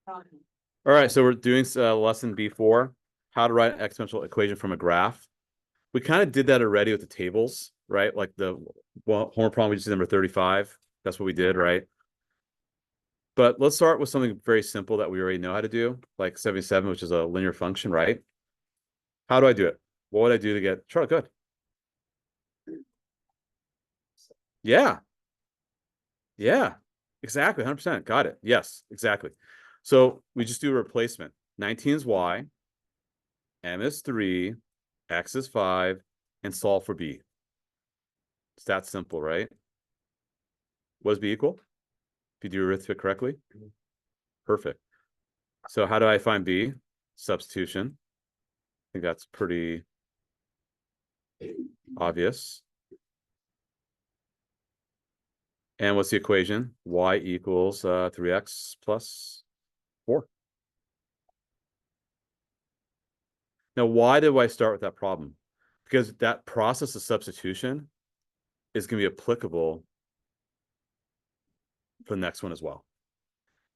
All right, so we're doing lesson B4, how to write an exponential equation from a graph. We kind of did that already with the tables, right? Like the homework problem we just did, number 35. That's what we did, right? But let's start with something very simple that we already know how to do, like 77, which is a linear function, right? How do I do it? What would I do to get Charlotte? Good. Yeah. Yeah. Exactly. 100%. Got it. Yes, exactly. So we just do a replacement. 19 is y, m is 3, x is 5, and solve for b. It's that simple, right? What does b equal? If you do arithmetic correctly? Perfect. So how do I find b? Substitution. I think that's pretty obvious. And what's the equation? Y equals 3x plus 4. Now, why do I start with that problem? Because that process of substitution is going to be applicable for the next one as well.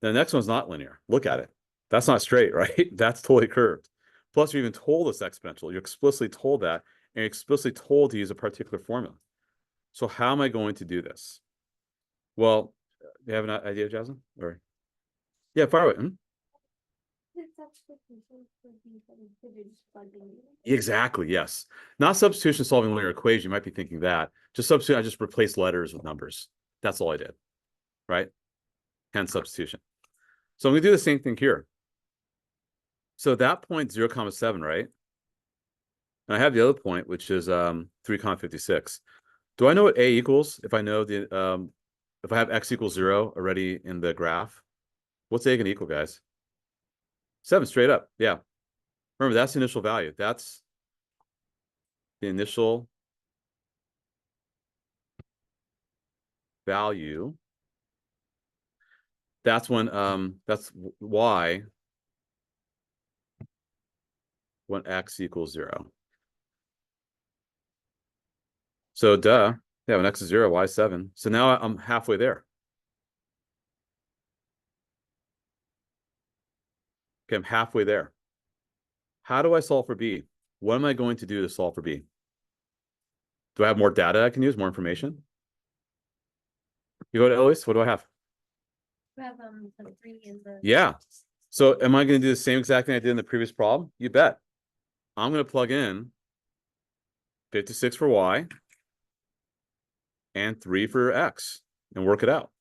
The next one's not linear. Look at it. That's not straight, right? That's totally curved. Plus, you're even told it's exponential. You're explicitly told that, and you're explicitly told to use a particular formula. So how am I going to do this? Well, you have an idea, Jasmine? Or yeah, fire away. Exactly, yes. Not substitution solving linear equation. You might be thinking that. Just substitute, I just replaced letters with numbers. That's all I did, right? Hence substitution. So I'm going to do the same thing here. So that point 0, 7, right? And I have the other point, which is 3, 56. Do I know what a equals if I know if I have x equals 0 already in the graph? What's a going to equal, guys? 7 straight up. Yeah. Remember, that's the initial value. That's the initial value. That's when that's y when x equals 0. So duh. Yeah, when x is 0, y is 7. So now I'm halfway there. Okay, I'm halfway there. How do I solve for b? What am I going to do to solve for b? Do I have more data I can use, more information? You go to Eloise, what do I have? You have the 3 in the Yeah. So am I going to do the same exact thing I did in the previous problem? You bet. I'm going to plug in 56 for y and 3 for x and work it out.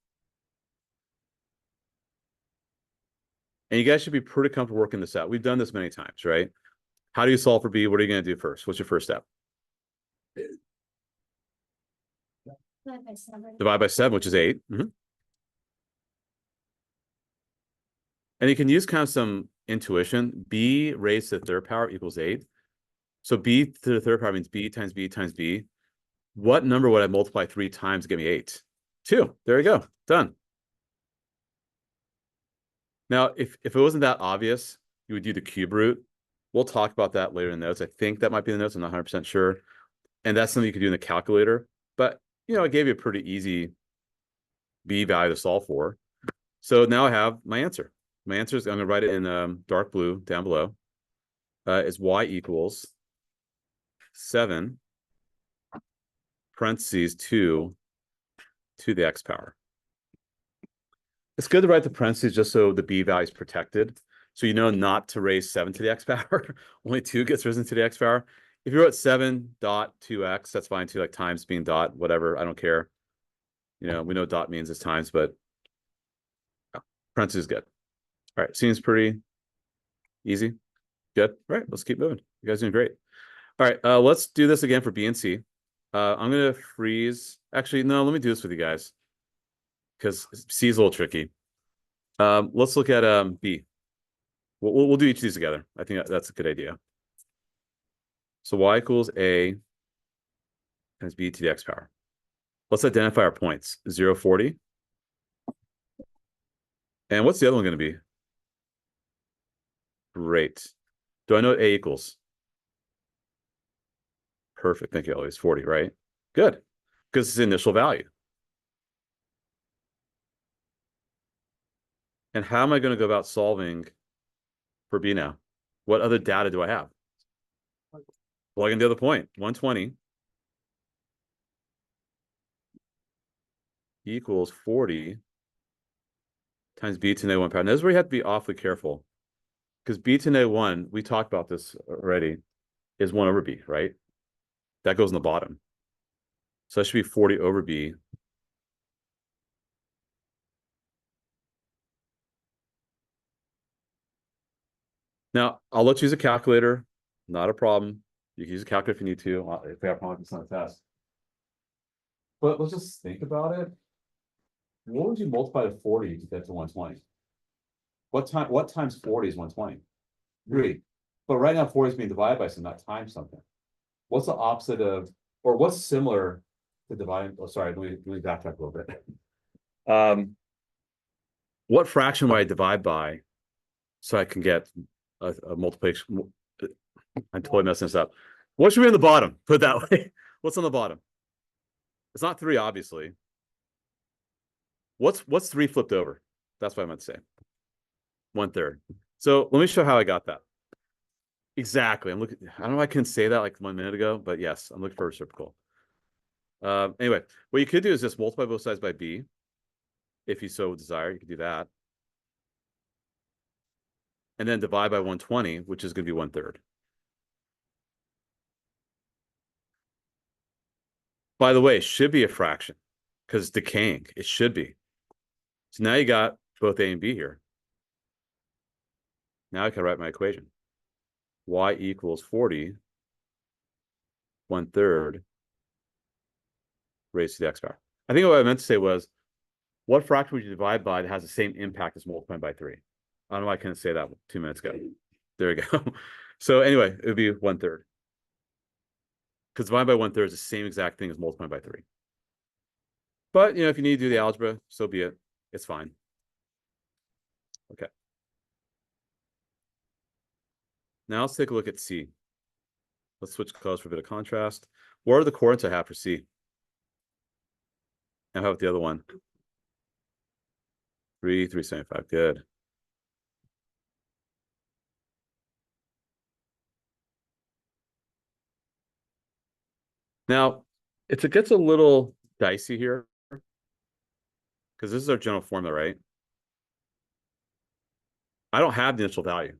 And you guys should be pretty comfortable working this out. We've done this many times, right? How do you solve for b? What are you going to do first? What's your first step? Divide by 7, which is 8. And you can use kind of some intuition. B raised to the third power equals 8. So b to the third power means b times b times b. What number would I multiply 3 times to give me 8? 2. There you go. Done. Now, if it wasn't that obvious, you would do the cube root. We'll talk about that later in the notes. I think that might be in the notes. I'm not 100% sure. And that's something you could do in the calculator. But, I gave you a pretty easy b value to solve for. So now I have my answer. My answer is, I'm going to write it in dark blue down below. Is y equals 7 parentheses 2 to the x power. It's good to write the parentheses just so the b value is protected. So you know not to raise 7 to the x power. Only 2 gets risen to the x power. If you wrote 7.2x, that's fine too, like times being dot, whatever. I don't care. We know dot means it's times, but parentheses is good. All right, seems pretty easy. Good. All right, let's keep moving. You guys are doing great. All right, let's do this again for B and C. I'm going to freeze. Actually, no, let me do this with you guys because C is a little tricky. Let's look at B. We'll do each of these together. I think that's a good idea. So y equals a times b to the x power. Let's identify our points. 0, 40. And what's the other one going to be? Great. Do I know what a equals? Perfect. Thank you, always 40, right? Good. Because it's the initial value. And how am I going to go about solving for B now? What other data do I have? Plug in the other point. 120 equals 40 times B to -1 power. Now, this is where you have to be awfully careful. Because B to -1, we talked about this already, is 1 over B, right? That goes in the bottom. So that should be 40 over B. Now, I'll let you use a calculator. Not a problem. You can use a calculator if you need to, if we have problems on the test. But let's just think about it. What would you multiply to 40 to get to 120? What times 40 is 120? 3. But right now 40 is being divided by something, not times something. What's the opposite of, or what's similar to dividing? Oh, sorry, let me backtrack a little bit. What fraction would I divide by so I can get a multiplication? I'm totally messing this up. What should be on the bottom? Put it that way. What's on the bottom? It's not 3, obviously. What's 3 flipped over? That's what I meant to say. 1/3. So let me show how I got that. Exactly. I'm looking. I don't know. I couldn't say that like 1 minute ago, but yes, I'm looking for a reciprocal. Anyway, what you could do is just multiply both sides by B. If you so desire, you could do that. And then divide by 120, which is going to be 1/3. By the way, it should be a fraction because it's decaying. It should be. So now you got both A and B here. Now I can write my equation. Y equals 40, 1/3 raised to the x power. I think what I meant to say was, what fraction would you divide by that has the same impact as multiplying by 3? I don't know why I couldn't say that 2 minutes ago. There we go. So anyway, it would be 1/3. Because divided by 1/3 is the same exact thing as multiplying by 3. But, if you need to do the algebra, so be it. It's fine. Okay. Now let's take a look at C. Let's switch colors for a bit of contrast. What are the coordinates I have for C? And how about the other one? 3, 375. Good. Now, it gets a little dicey here, because this is our general formula, right? I don't have the initial value.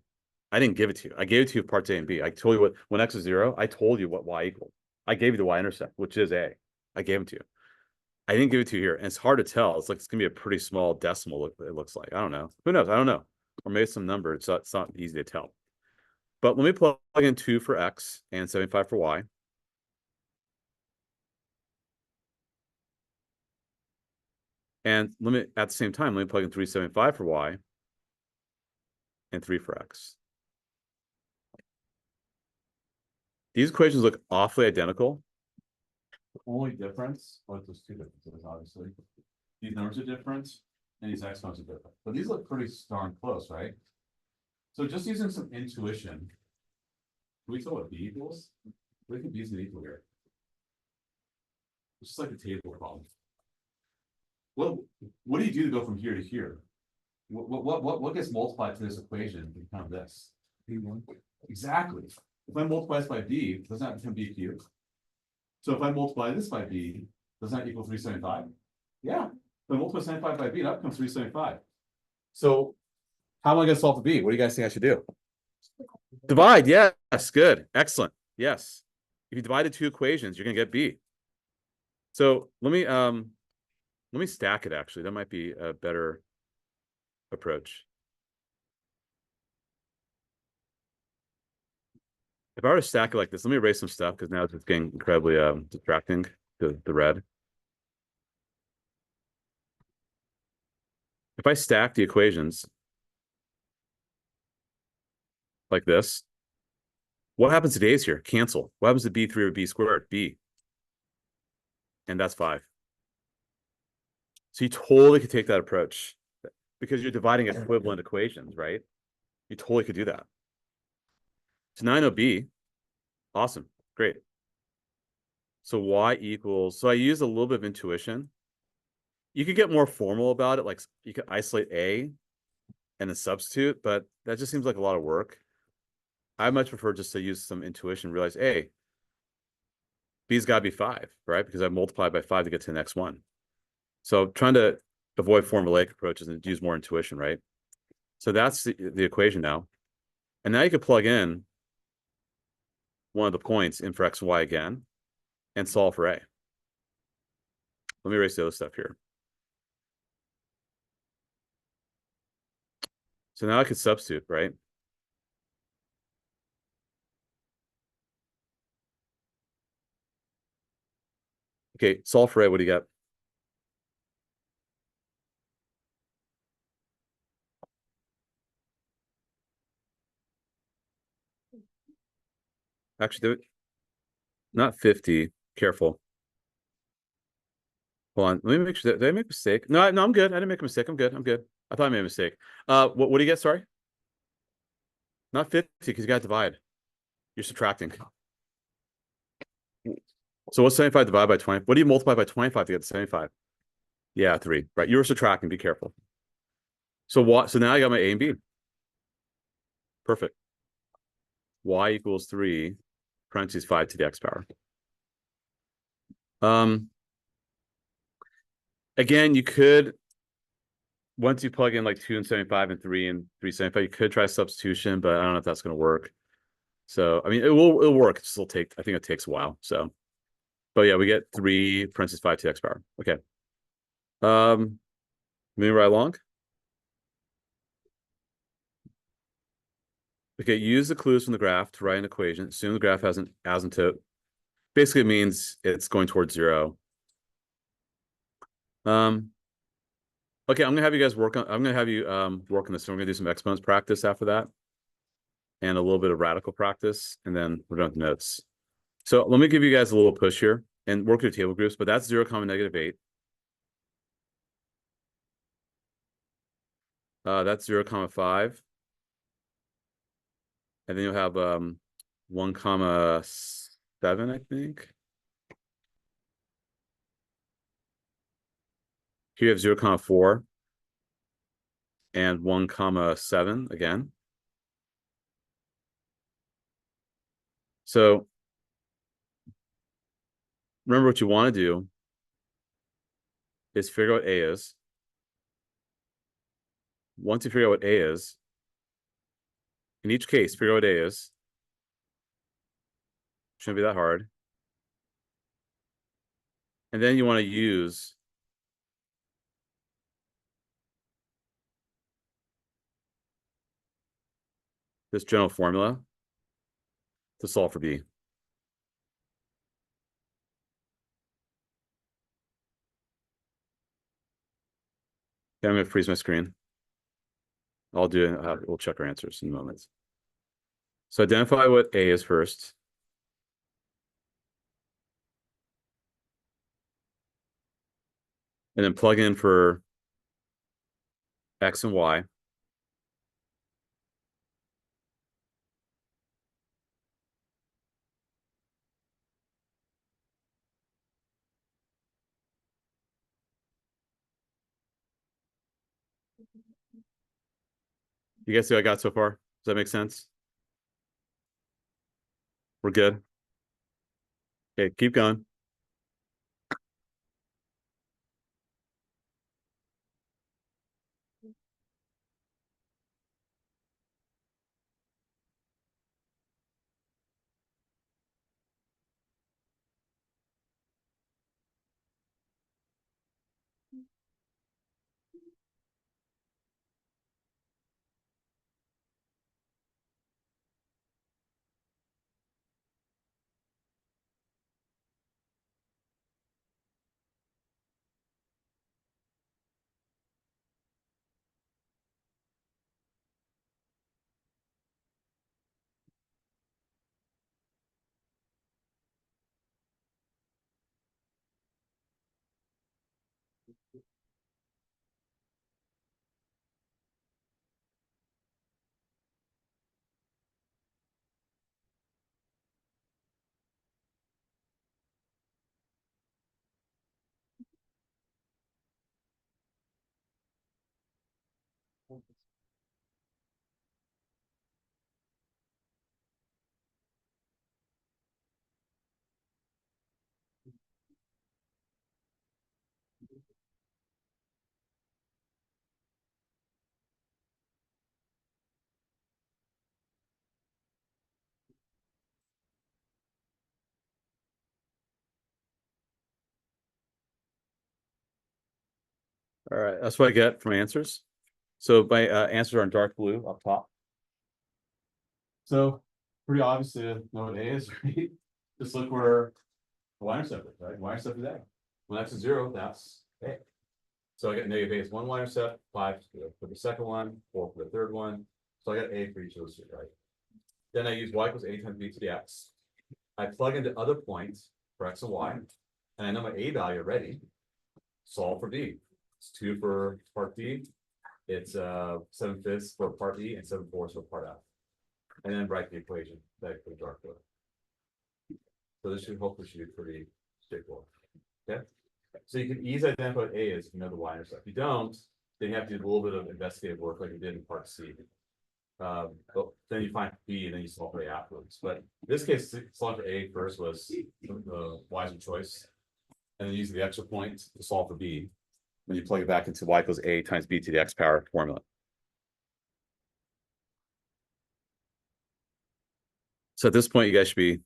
I didn't give it to you. I gave it to you parts A and B. I told you when x is 0, I told you what y equaled. I gave you the y-intercept, which is A. I gave it to you. I didn't give it to you here. And it's hard to tell. It's like it's going to be a pretty small decimal, it looks like. I don't know. Who knows? I don't know. Or maybe some number. It's not easy to tell. But let me plug in 2 for x and 75 for y. And at the same time, let me plug in 375 for y and 3 for x. These equations look awfully identical. The only difference, well, there's 2 differences, obviously. These numbers are different, and these exponents are different. But these look pretty darn close, right? So just using some intuition, can we tell what B equals? What do you think B is going to equal here? It's just like a table problem. What do you do to go from here to here? What gets multiplied to this equation to become this? B1. Exactly. If I multiply this by B, does that become B cubed? So if I multiply this by B, does that equal 375? Yeah. If I multiply 75 by B, that becomes 375. So how am I going to solve for B? What do you guys think I should do? Divide. Yes. Good. Excellent. Yes. If you divide the 2 equations, you're going to get B. So let me stack it, actually. That might be a better approach. If I were to stack it like this, let me erase some stuff because now it's getting incredibly distracting, the red. If I stack the equations like this, what happens to days here? Cancel. What happens to B3 or B squared? B. And that's 5. So you totally could take that approach because you're dividing equivalent equations, right? You totally could do that. So now I know B. Awesome. Great. So y equals, so I use a little bit of intuition. You could get more formal about it. Like you could isolate A and then substitute, but that just seems like a lot of work. I much prefer just to use some intuition, realize, hey, b's got to be 5, right? Because I multiplied by 5 to get to the next one. So trying to avoid formulaic approaches and use more intuition, right? So that's the equation now. And now you could plug in one of the points in for x and y again and solve for a. Let me erase the other stuff here. So now I could substitute, right? Okay, solve for a. What do you get? Actually, not 50. Careful. Hold on. Let me make sure. Did I make a mistake? No, I'm good. I didn't make a mistake. I'm good. I'm good. I thought I made a mistake. What do you get? Sorry, not 50 because you got to divide. You're subtracting. So what's 75 divided by 20? What do you multiply by 25 to get to 75? Yeah, 3. Right. You were subtracting. Be careful. So what? So now I got my a and b. Perfect. Y equals 3, parentheses 5 to the x power. Um, Again, you could, once you plug in like 2 and 75 and 3 and 375, you could try substitution, but I don't know if that's going to work. So, I mean, it'll work. It'll still take, I think it takes a while. So, but yeah, we get 3 parentheses 5 to the x power. Okay. Moving right along. Okay, use the clues from the graph to write an equation. Assume the graph has an asymptote. Basically, it means it's going towards 0. Okay, I'm gonna have you guys work on. I'm gonna have you work on this. So we're gonna do some exponents practice after that, and a little bit of radical practice, and then we're done with notes. So let me give you guys a little push here and work your table groups. But that's 0, -8. That's 0, 5, and then you'll have 1, 7, I think. Here you have 0, 4, and 1, 7 again. So remember what you want to do is figure out what A is. Once you figure out what A is, in each case, figure out what A is. Shouldn't be that hard. And then you want to use this general formula to solve for B. Okay, I'm going to freeze my screen. I'll do it. We'll check our answers in a moment. So identify what A is first. And then plug in for X and Y. You guys see what I got so far? Does that make sense? We're good. Okay, keep going. All right, that's what I get from my answers. So my answers are in dark blue up top. So pretty obvious to know what A is, right? Just look where the y-intercept is, right? Y-intercept is A. When x is 0, that's A. So I got negative A is 1 y-intercept, 5 for the second one, 4 for the third one. So I got A for each of those two, right? Then I use y equals A times b to the x. I plug into other points for x and y, and I know my A value already. Solve for B. It's 2 for part B. It's 7/5 for part E and 7/4 for part F. And then write the equation that I put in dark blue. So this should hopefully be pretty straightforward. Okay. So you can easily identify what A is if you know the y-intercept. If you don't, then you have to do a little bit of investigative work like you did in part C. But then you find B and then you solve for A afterwards. But in this case, solving for A first was the wiser choice. And then use the extra point to solve for B. When you plug it back into y equals A times B to the x power formula. So at this point, you guys should be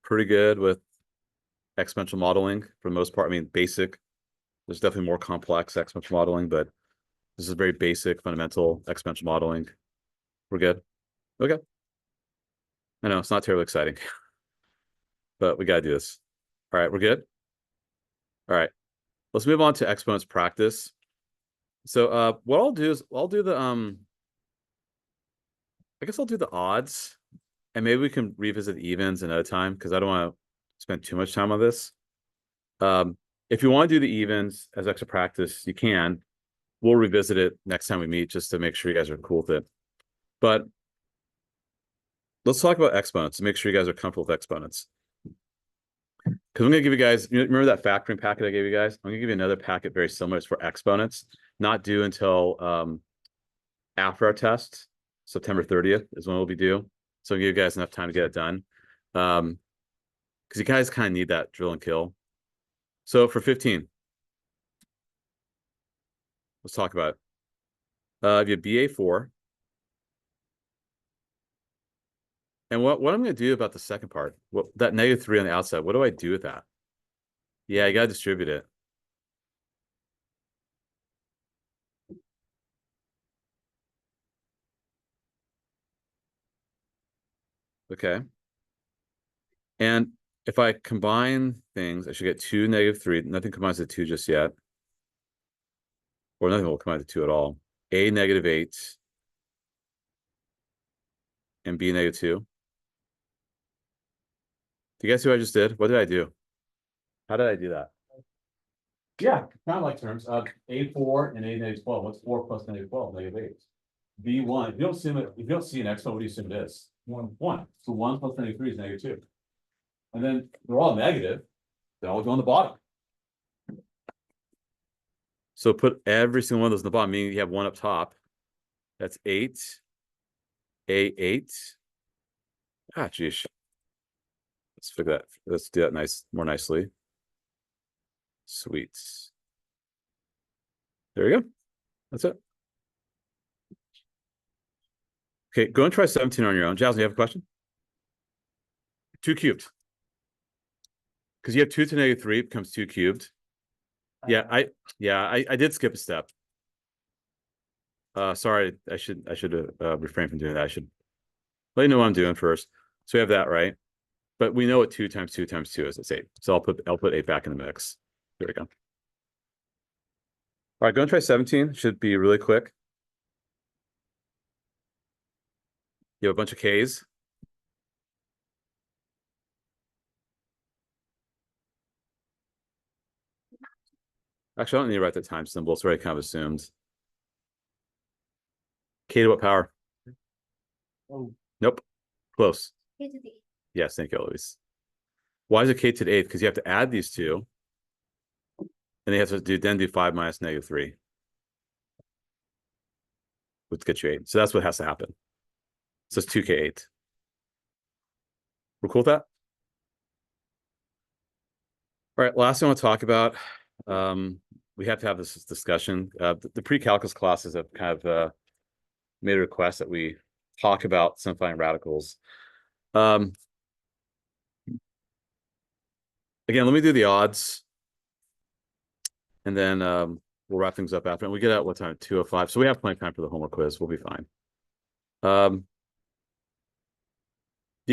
pretty good with exponential modeling for the most part. I mean, basic. There's definitely more complex exponential modeling, but this is very basic, fundamental exponential modeling. We're good. Okay. I know it's not terribly exciting, but we got to do this. All right, we're good. All right, let's move on to exponents practice. So what I'll do is I'll do the I guess I'll do the odds, and maybe we can revisit the evens another time because I don't want to spend too much time on this. If you want to do the evens as extra practice, you can. We'll revisit it next time we meet just to make sure you guys are cool with it. But let's talk about exponents to make sure you guys are comfortable with exponents. Because I'm going to give you guys, remember that factoring packet I gave you guys? I'm going to give you another packet very similar. It's for exponents, not due until after our test. September 30th is when it'll be due. So I'll give you guys enough time to get it done. Because you guys kind of need that drill and kill. So for 15, let's talk about it. If you have BA4. And what I'm going to do about the second part, that -3 on the outside, what do I do with that? Yeah, you got to distribute it. Okay. And if I combine things, I should get 2, -3. Nothing combines to 2 just yet. Or nothing will combine to 2 at all. A -8 and B -2. Do you guys see what I just did? What did I do? How did I do that? Yeah, kind of like terms. A4 and A -12. What's 4 plus -12? -8. B1. If you don't see an exponent, what do you assume it is? 1. 1. So 1 plus -3 is -2. And then they're all negative. They all go on the bottom. So put every single one of those in the bottom, meaning you have 1 up top. That's 8. A8. Ah, geez. Let's figure that. Let's do that more nicely. Sweet. There you go. That's it. Okay, go and try 17 on your own. Jasmine, you have a question? 2 cubed. Because you have 2 to -3 becomes 2 cubed. Yeah, I did skip a step. Sorry, I should refrain from doing that. I should let you know what I'm doing first. So we have that, right? But we know what 2 times 2 times 2 is. It's 8. So I'll put 8 back in the mix. There we go. All right, go and try 17. Should be really quick. You have a bunch of K's. Actually, I don't need to write the time symbol. It's already kind of assumed. K to what power? Oh, Nope. Close. K to the eighth. Yes, thank you, Eloise. Why is it K to the 8th? Because you have to add these two. And you have to do 5 minus -3. Which gets you 8. So that's what has to happen. So it's 2K8. We're cool with that? All right, last thing I want to talk about. We have to have this discussion. The pre-calculus classes have kind of made a request that we talk about simplifying radicals. Again, let me do the odds. And then we'll wrap things up after, and we get out what time? 2:05. So we have plenty of time for the homework quiz. We'll be fine. Do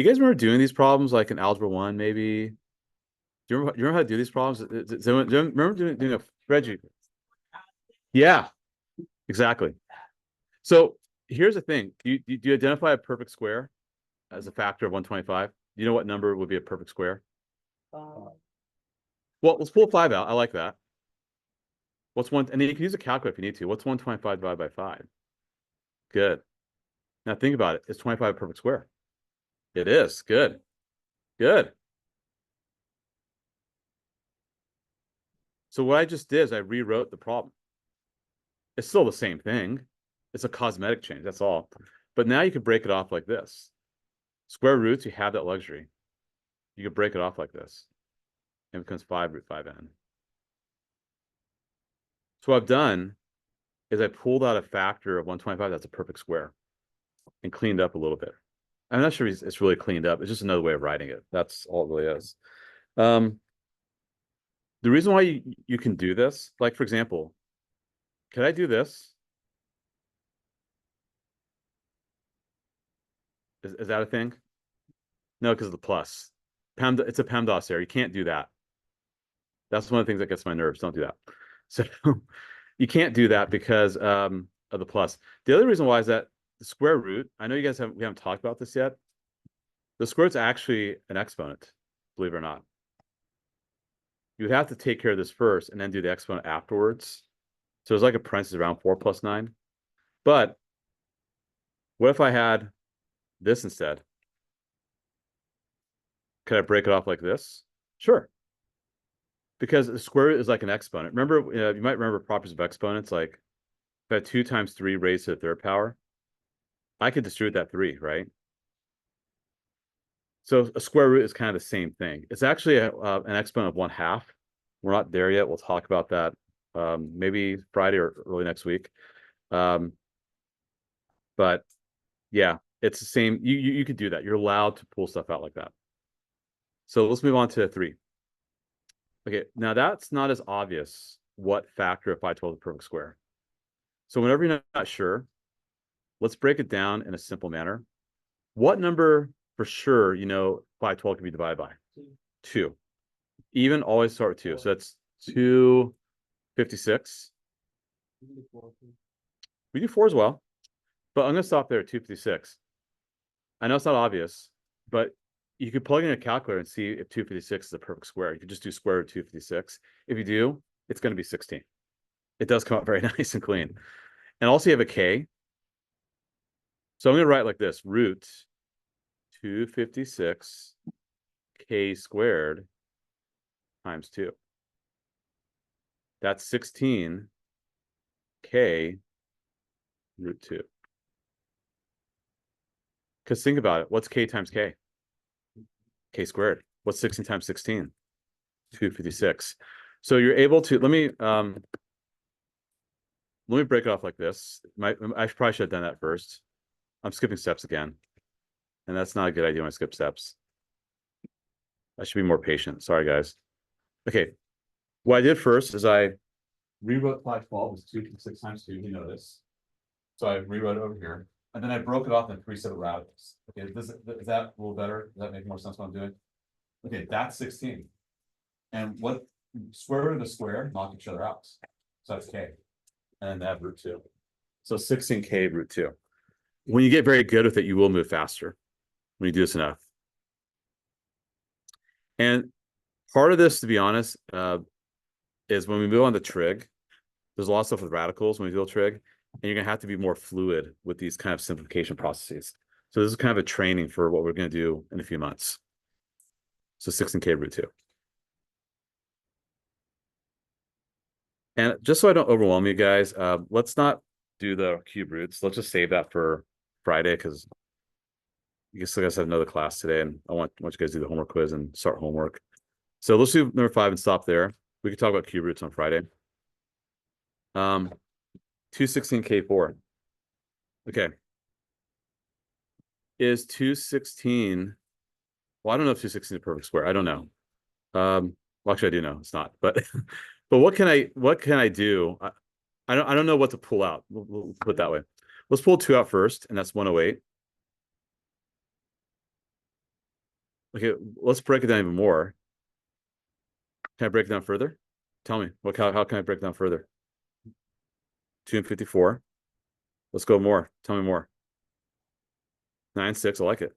you guys remember doing these problems like in Algebra 1, maybe? Do you remember how to do these problems? Does anyone remember doing a spreadsheet? Yeah, exactly. So here's the thing. Do you identify a perfect square as a factor of 125? Do you know what number would be a perfect square? Well, let's pull 5 out. I like that. What's one? And then you can use a calculator if you need to. What's 125 divided by 5? Good. Now think about it. Is 25 a perfect square? It is. Good. Good. So what I just did is I rewrote the problem. It's still the same thing. It's a cosmetic change. That's all. But now you can break it off like this. Square roots, you have that luxury. You can break it off like this. And it becomes 5 root 5n. So what I've done is I pulled out a factor of 125 that's a perfect square and cleaned up a little bit. I'm not sure it's really cleaned up. It's just another way of writing it. That's all it really is. The reason why you can do this, like for example, can I do this? Is that a thing? No, because of the plus. It's a PEMDAS error. You can't do that. That's one of the things that gets my nerves. Don't do that. So you can't do that because of the plus. The other reason why is that the square root, I know you guys we haven't talked about this yet. The square root's actually an exponent, believe it or not. You would have to take care of this first and then do the exponent afterwards. So it's like a parenthesis around 4 plus 9. But what if I had this instead? Could I break it off like this? Sure. Because the square root is like an exponent. Remember, you might remember properties of exponents, like if I had 2 times 3 raised to the 3rd power, I could distribute that 3, right? So a square root is kind of the same thing. It's actually an exponent of 1/2. We're not there yet. We'll talk about that maybe Friday or early next week. But yeah, it's the same. You could do that. You're allowed to pull stuff out like that. So let's move on to 3. Okay, now that's not as obvious what factor of 512 is a perfect square. So whenever you're not sure, let's break it down in a simple manner. What number for sure 512 can be divided by? 2. Even always start with 2. So that's 256. We do 4 as well, but I'm going to stop there at 256. I know it's not obvious, but you could plug in a calculator and see if 256 is a perfect square. You could just do square root of 256. If you do, it's going to be 16. It does come out very nice and clean. And also you have a k. So I'm going to write like this: root 256 k squared times 2. That's 16 k root 2. Because think about it. What's k times k? K squared. What's 16 times 16? 256. So you're able to, let me break it off like this. I probably should have done that first. I'm skipping steps again. And that's not a good idea when I skip steps. I should be more patient. Sorry, guys. Okay. What I did first is I rewrote 512 as 256 times 2. You know this. So I rewrote it over here. And then I broke it off in 3 separate radicals. Okay, is that a little better? Does that make more sense what I'm doing? Okay, that's 16. And what square root of a square knock each other out. So that's k. And then add root 2. So 16k root 2. When you get very good with it, you will move faster when you do this enough. And part of this, to be honest, is when we move on to trig, there's a lot of stuff with radicals when we deal trig, and you're going to have to be more fluid with these kind of simplification processes. So this is kind of a training for what we're going to do in a few months. So 16k root 2. And just so I don't overwhelm you guys, let's not do the cube roots. Let's just save that for Friday, because I guess I have another class today, and I want you guys to do the homework quiz and start homework. So let's do number 5 and stop there. We can talk about cube roots on Friday. 216k4. Okay. Is 216? Well, I don't know if 216 is a perfect square. I don't know. Well, actually, I do know it's not. But but what can I do? I don't know what to pull out. We'll put it that way. Let's pull 2 out first, and that's 108. Okay, let's break it down even more. Can I break it down further? Tell me, how can I break it down further? 2 and 54. Let's go more. Tell me more. 9, 6, I like it.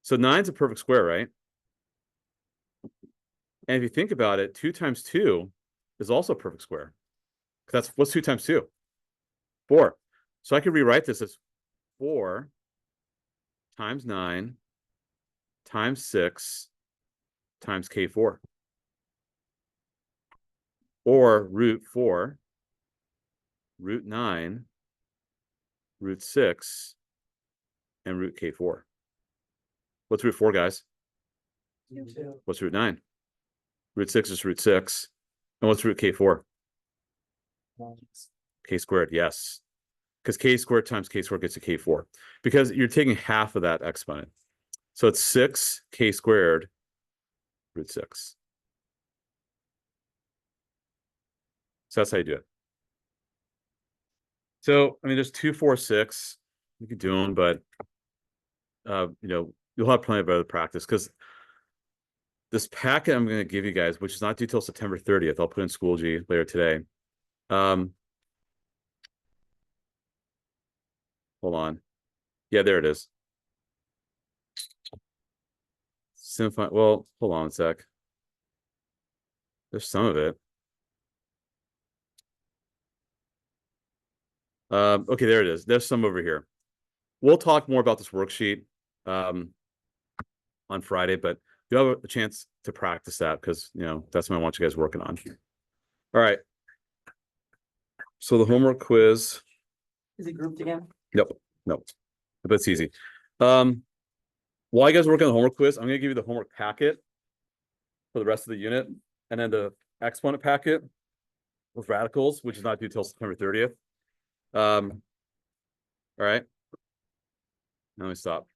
So 9's a perfect square, right? And if you think about it, 2 times 2 is also a perfect square. That's what's 2 times 2? 4. So I could rewrite this as 4 times 9 times 6 times K4. Or root 4, root 9, root 6, and root K4. What's root 4, guys? Two. What's root 9? Root 6 is root 6. And what's root K4? K squared, yes. Because K squared times K squared gets to K4. Because you're taking half of that exponent. So it's 6K squared root 6. So that's how you do it. So, I mean, there's 2, 4, 6. You can do them, but, you'll have plenty of other practice because this packet I'm going to give you guys, which is not due till September 30th, I'll put in Schoology later today. Hold on. Yeah, there it is. Simplify. Well, hold on a sec. There's some of it. Okay, there it is. There's some over here. We'll talk more about this worksheet on Friday, but you have a chance to practice that because that's what I want you guys working on. All right. So the homework quiz. Is it grouped again? Nope. But it's easy. While you guys work on the homework quiz, I'm going to give you the homework packet for the rest of the unit, and then the exponent packet with radicals, which is not due till September 30th. All right. Let me stop.